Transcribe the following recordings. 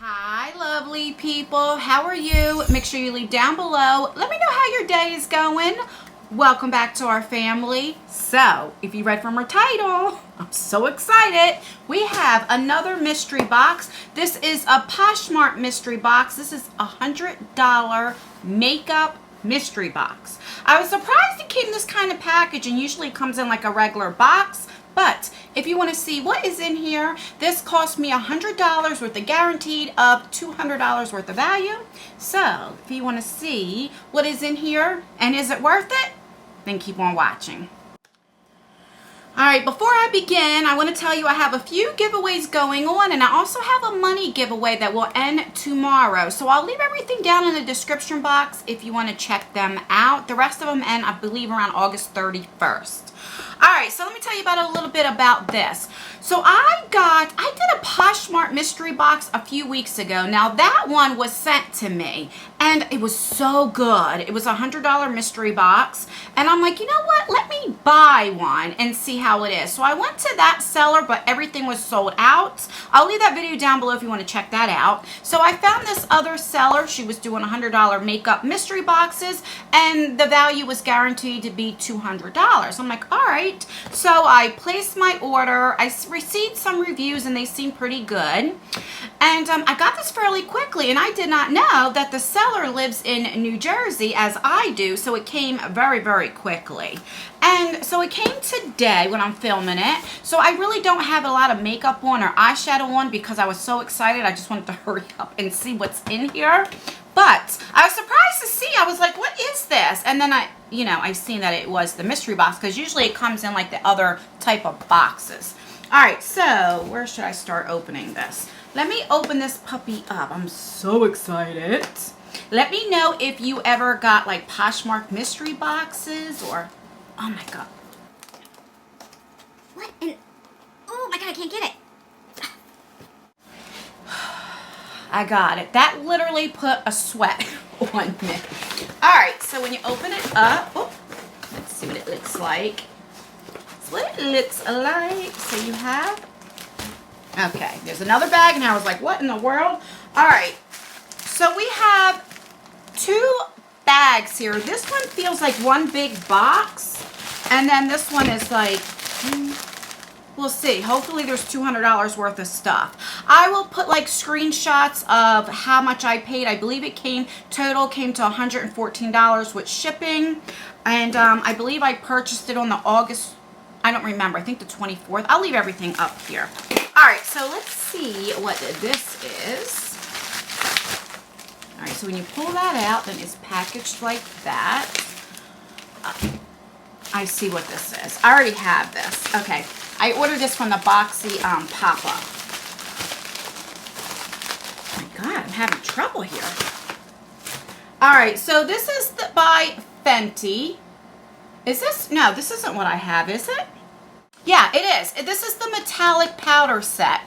Hi, lovely people. How are you? Make sure you leave down below. Let me know how your day is going. Welcome back to our family. So, if you read from our title, I'm so excited. We have another mystery box. This is a Poshmark mystery box. This is a $100 makeup mystery box. I was surprised it came in this kind of package, and usually it comes in like a regular box. But if you want to see what is in here, this cost me $100 worth of guaranteed of $200 worth of value. So if you want to see what is in here and is it worth it, then keep on watching. Alright, before I begin, I want to tell you I have a few giveaways going on, and I also have a money giveaway that will end tomorrow. So I'll leave everything down in the description box if you want to check them out. The rest of them end, I believe, around August 31st. Alright, so let me tell you about a little bit about this. So I did a Poshmark mystery box a few weeks ago. Now that one was sent to me and it was so good. It was a $100 mystery box, and I'm like, you know what? Let me buy one and see how it is. So I went to that seller, but everything was sold out. I'll leave that video down below if you want to check that out. So I found this other seller. She was doing $100 makeup mystery boxes, and the value was guaranteed to be $200. I'm like, all right. So I placed my order. I received some reviews and they seem pretty good. And I got this fairly quickly, and I did not know that the seller lives in New Jersey as I do, so it came very, very quickly. And so it came today when I'm filming it. So I really don't have a lot of makeup on or eyeshadow on because I was so excited. I just wanted to hurry up and see what's in here. But I was surprised to see. I was like, what is this? And then I seen that it was the mystery box, because usually it comes in like the other type of boxes. All right, so where should I start opening this? Let me open this puppy up. I'm so excited. Let me know if you ever got like Poshmark mystery boxes or, oh my God. What in, oh my God, I can't get it. I got it. That literally put a sweat on me. All right, so when you open it up, oh, let's see what it looks like. That's what it looks like. So you have, okay, there's another bag, and I was like, what in the world? All right, so we have two bags here. This one feels like one big box, and then this one is like, we'll see. Hopefully there's $200 worth of stuff. I will put like screenshots of how much I paid. I believe it total came to $114 with shipping. And I believe I purchased it on the August, I don't remember, I think the 24th. I'll leave everything up here. All right, so let's see what this is. All right, so when you pull that out, then it's packaged like that. I see what this is. I already have this. Okay. I ordered this from the Boxy pop-up. Oh my God, I'm having trouble here. Alright, so this is by Fenty. Is this? No, this isn't what I have, is it? Yeah, it is. This is the metallic powder set.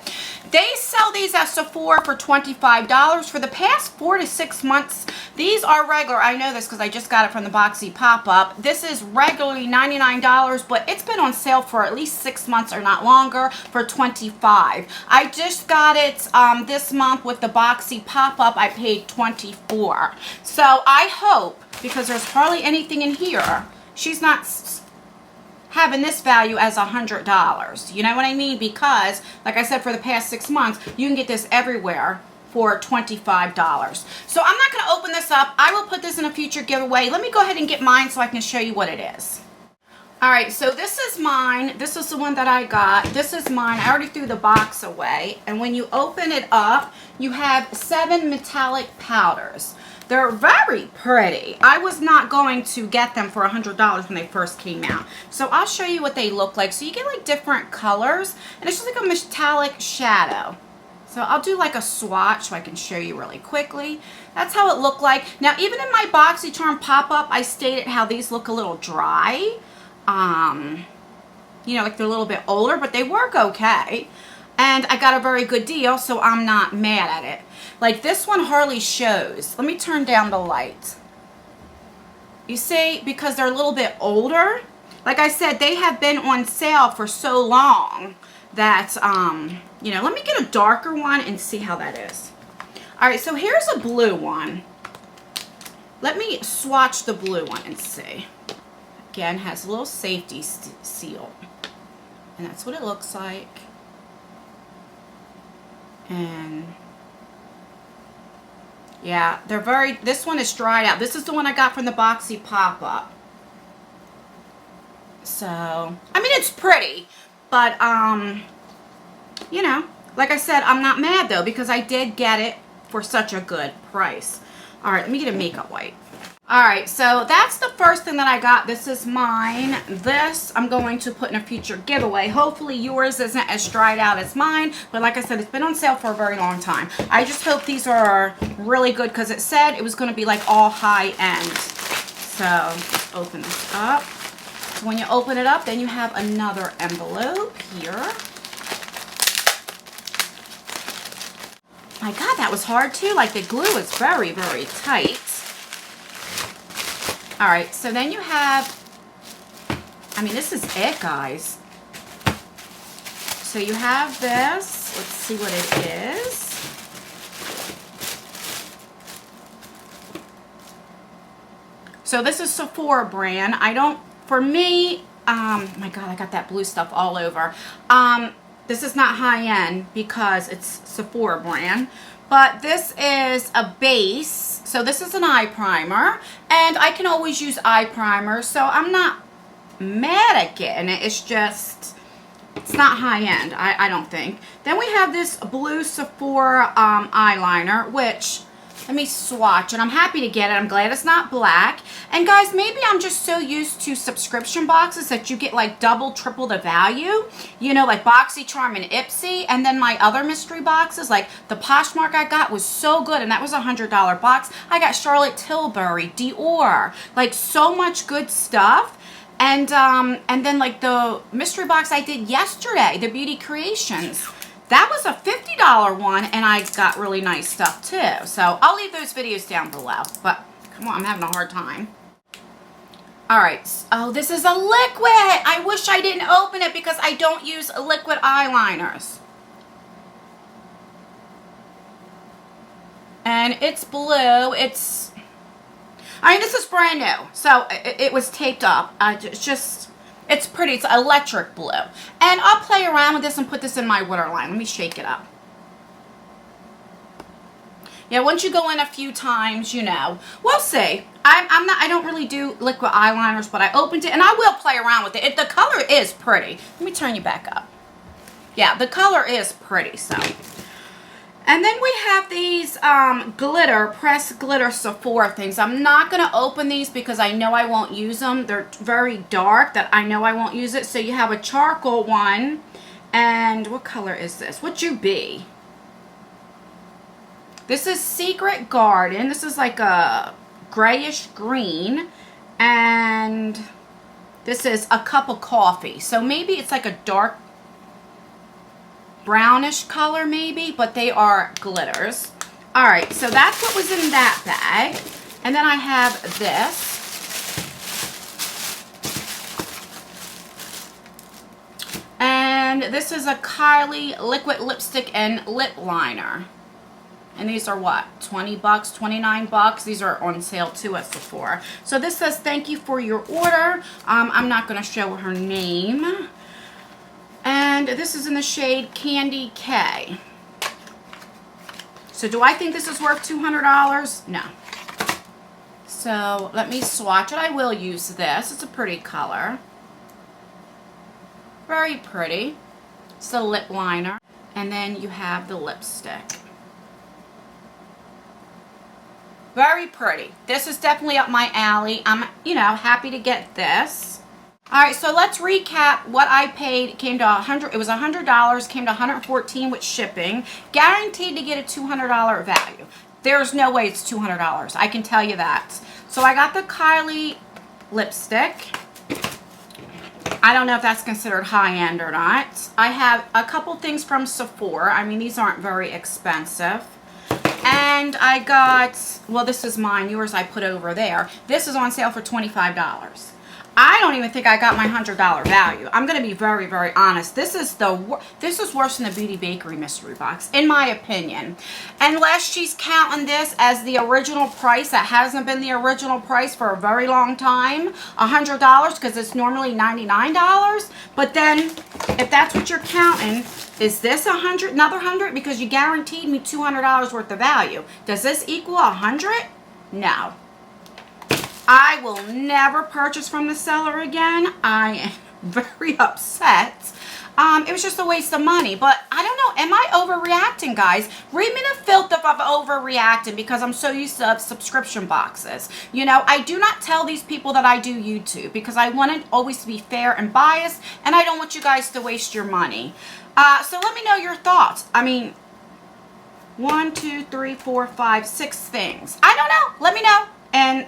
They sell these at Sephora for $25. For the past 4 to 6 months, these are regular. I know this because I just got it from the Boxy pop-up. This is regularly $99, but it's been on sale for at least 6 months or not longer for $25. I just got it this month with the Boxy pop-up. I paid $24. So I hope, because there's hardly anything in here, she's not having this value as $100. You know what I mean? Because, like I said, for the past 6 months, you can get this everywhere for $25. So I'm not going to open this up. I will put this in a future giveaway. Let me go ahead and get mine so I can show you what it is. Alright, so this is mine. This is the one that I got. This is mine. I already threw the box away. And when you open it up, you have 7 metallic powders. They're very pretty. I was not going to get them for $100 when they first came out. So I'll show you what they look like. So you get like different colors, and it's just like a metallic shadow. So I'll do like a swatch so I can show you really quickly. That's how it looked like. Now, even in my BoxyCharm pop-up, I stated how these look a little dry. You know, like they're a little bit older, but they work okay. And I got a very good deal, so I'm not mad at it. Like this one hardly shows. Let me turn down the light. You see, because they're a little bit older. Like I said, they have been on sale for so long that, you know, let me get a darker one and see how that is. All right, so here's a blue one. Let me swatch the blue one and see. Again, has a little safety seal. And that's what it looks like. And yeah, they're very, this one is dried out. This is the one I got from the Boxy pop-up. So, I mean, it's pretty, but, you know, like I said, I'm not mad though, because I did get it for such a good price. All right, let me get a makeup wipe. All right, so that's the first thing that I got. This is mine. This I'm going to put in a future giveaway. Hopefully yours isn't as dried out as mine, but like I said, it's been on sale for a very long time. I just hope these are really good because it said it was going to be like all high end. So let's open this up. So when you open it up, then you have another envelope here. My God, that was hard too. Like the glue is very, very tight. All right, so then you have, I mean, this is it, guys. So you have this. Let's see what it is. So this is Sephora brand. I don't, for me, my God, I got that blue stuff all over. This is not high-end because it's Sephora brand. But this is a base. So this is an eye primer. And I can always use eye primer. So I'm not mad at getting it. It's just, it's not high-end, I don't think. Then we have this blue Sephora eyeliner, which, let me swatch it. I'm happy to get it. I'm glad it's not black. And guys, maybe I'm just so used to subscription boxes that you get like double, triple the value. You know, like BoxyCharm and Ipsy. And then my other mystery boxes, like the Poshmark I got was so good. And that was a $100 box. I got Charlotte Tilbury, Dior. Like so much good stuff. And then like the mystery box I did yesterday, the Beauty Creations. That was a $50 one, and I got really nice stuff too. So I'll leave those videos down below. But come on, I'm having a hard time. All right. Oh, this is a liquid. I wish I didn't open it because I don't use liquid eyeliners. And it's blue. It's, I mean, this is brand new. So it was taped up. It's pretty. It's electric blue. And I'll play around with this and put this in my waterline. Let me shake it up. Yeah, once you go in a few times, you know. We'll see. I don't really do liquid eyeliners, but I opened it and I will play around with it. The color is pretty. Let me turn you back up. Yeah, the color is pretty, so. And then we have these pressed glitter Sephora things. I'm not going to open these because I know I won't use them. They're very dark that I know I won't use it. So you have a charcoal one. And what color is this? What'd you be? This is Secret Garden. This is like a grayish green. And this is a cup of coffee. So maybe it's like a dark brownish color maybe, but they are glitters. All right, so that's what was in that bag. And then I have this. And this is a Kylie liquid lipstick and lip liner. And these are what? 20 bucks, 29 bucks. These are on sale too at Sephora. So this says, thank you for your order. I'm not going to show her name. And this is in the shade Candy K. So do I think this is worth $200? No. So let me swatch it. I will use this. It's a pretty color. Very pretty. It's the lip liner. And then you have the lipstick. Very pretty. This is definitely up my alley. I'm, you know, happy to get this. All right, so let's recap what I paid. It came to $100. It was $100. Came to $114 with shipping. Guaranteed to get a $200 value. There's no way it's $200. I can tell you that. So I got the Kylie lipstick. I don't know if that's considered high-end or not. I have a couple things from Sephora. I mean, these aren't very expensive. And I got, well, this is mine. Yours I put over there. This is on sale for $25. I don't even think I got my $100 value. I'm going to be very, very honest. This is worse than the Beauty Bakery mystery box, in my opinion. Unless she's counting this as the original price that hasn't been the original price for a very long time, $100, because it's normally $99. But then, if that's what you're counting, is this another 100? Because you guaranteed me $200 worth of value. Does this equal 100? No. I will never purchase from the seller again. I am very upset. It was just a waste of money. But I don't know. Am I overreacting, guys? Read me the filth if I'm overreacting because I'm so used to subscription boxes. You know, I do not tell these people that I do YouTube because I want it always to be fair and biased. And I don't want you guys to waste your money. So let me know your thoughts. I mean, 1, 2, 3, 4, 5, 6 things. I don't know. Let me know. And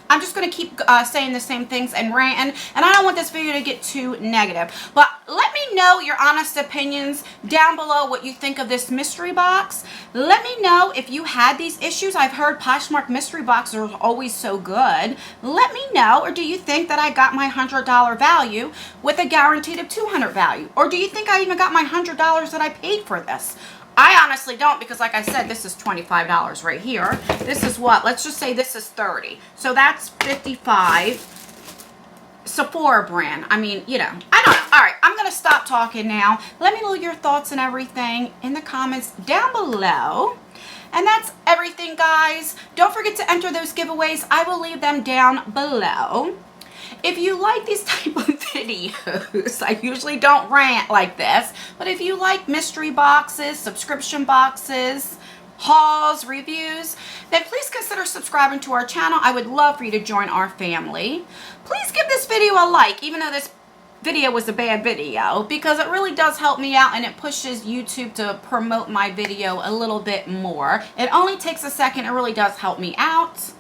I'm just going to keep saying the same things and ranting, and I don't want this video to get too negative. But let me know your honest opinions down below what you think of this mystery box. Let me know if you had these issues. I've heard Poshmark mystery boxes are always so good. Let me know, or do you think that I got my $100 value with a guaranteed of $200 value? Or do you think I even got my $100 that I paid for this? I honestly don't because, like I said, this is $25 right here. This is what? Let's just say this is $30. So that's $55. Sephora brand. I mean, you know, I don't know. All right, I'm going to stop talking now. Let me know your thoughts and everything in the comments down below. And that's everything, guys. Don't forget to enter those giveaways. I will leave them down below. If you like these type of videos, I usually don't rant like this, but if you like mystery boxes, subscription boxes, hauls, reviews, then please consider subscribing to our channel. I would love for you to join our family. Please give this video a like, even though this video was a bad video, because it really does help me out and it pushes YouTube to promote my video a little bit more. It only takes a second. It really does help me out.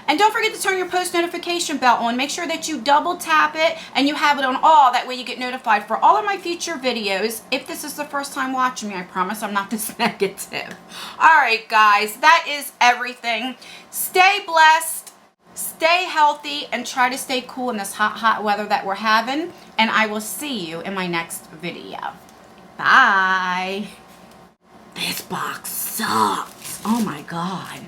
And don't forget to turn your post notification bell on. Make sure that you double tap it and you have it on all. That way you get notified for all of my future videos. If this is the first time watching me, I promise I'm not this negative. Alright guys, that is everything. Stay blessed, stay healthy, and try to stay cool in this hot, hot weather that we're having. And I will see you in my next video. Bye. This box sucks. Oh my God.